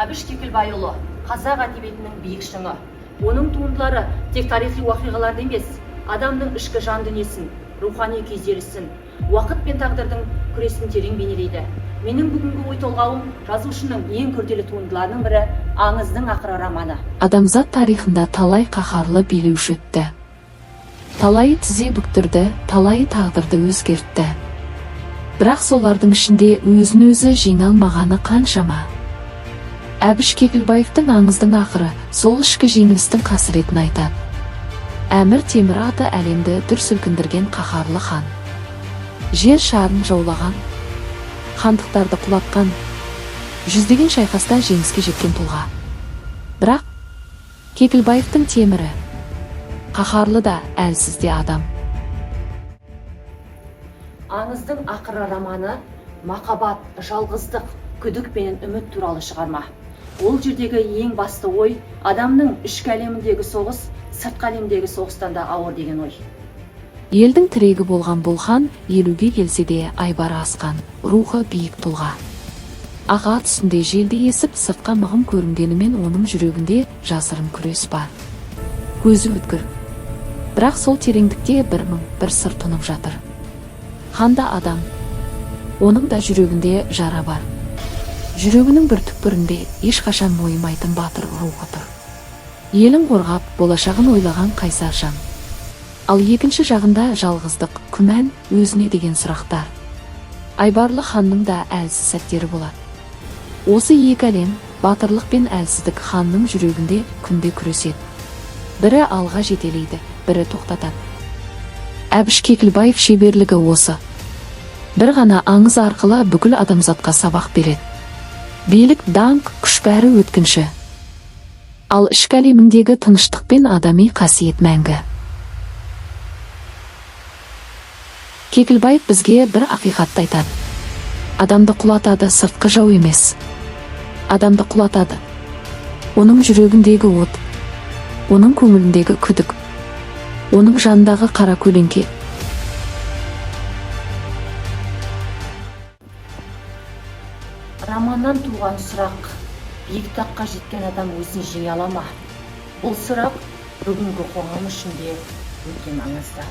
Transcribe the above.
Әбіш Кекілбайұлы қазақ әдебиетінің биік шыңы. Оның туындылары тек тарихи уақиғаларды емес, адамның ішкі жан дүниесін, рухани күйзелісін, уақыт пен тағдырдың күресін терең бейнелейді. Менің бүгінгі ой толғауым жазушының ең күрделі туындыларының бірі Аңыздың ақыры романы. Адамзат тарихында талай қаһарлы билеуші өтті. Талайы тізе бүктірді, талайы тағдырды өзгертті. Бірақ солардың ішінде өзін-өзі жеңе алмағаны қаншама. Әбіш Кекілбаевтың Аңыздың ақыры сол ішкі жеңілістің қасіретін айтады. Әмір Темір аты әлемді дүр сілкіндірген қаһарлы хан. Жер шарын жаулаған, хандықтарды құлатқан, жүздеген шайқаста жеңіске жеткен тұлға. Бірақ Кекілбаевтың темірі қаһарлы да, әлсіз де адам. Аңыздың ақыры романы махаббат, жалғыздық, күдік пен үміт туралы шығарма. Ол жердегі ең басты ой адамның ішкі әлеміндегі соғыс, сыртқы әлемдегі соғыстан да ауыр деген ой. Елдің тірегі болған бұл хан 50-ге келсе де айбары асқан, рухы биік тұлға. Аға түсінде желді есіп, сыртқа мығым көрінгенімен оның жүрегінде жасырын күрес бар. Көзі өткір. Бірақ сол тереңдікте бір сыр тұнып жатыр. Ханда адам, оның да жүрегінде жара бар. Жүрегінің бір түкпірінде ешқашан мойымайтын батыр рухы тұр. Елін қорғап, болашағын ойлаған қайсар жан. Ал екінші жағында жалғыздық, күмән, өзіне деген сұрақтар. Айбарлы ханның да әлсіз сәттері болады. Осы екі әлем, батырлық пен әлсіздік ханның жүрегінде күнде күреседі. Бірі алға жетелейді, бірі тоқтатады. Әбіш Кекілбаев шеберлігі осы. Бір ғана аңыз арқылы бүкіл адамзатқа сабақ береді. Билік, даңқ, күш бәрі өткінші. Ал ішкі әлеміндегі тыныштық пен адами қасиет мәңгі. Кекілбаев бізге бір ақиқатты айтады. Адамды құлатады сыртқы жау емес. Адамды құлатады оның жүрегіндегі от, оның көңіліндегі күдік, оның жанындағы қара көлеңке. Романнан туған сұрақ: биік таққа жеткен адам өзін жеңе ала ма? Бұл сұрақ бүгінгі қоғам үшін де өте маңызды.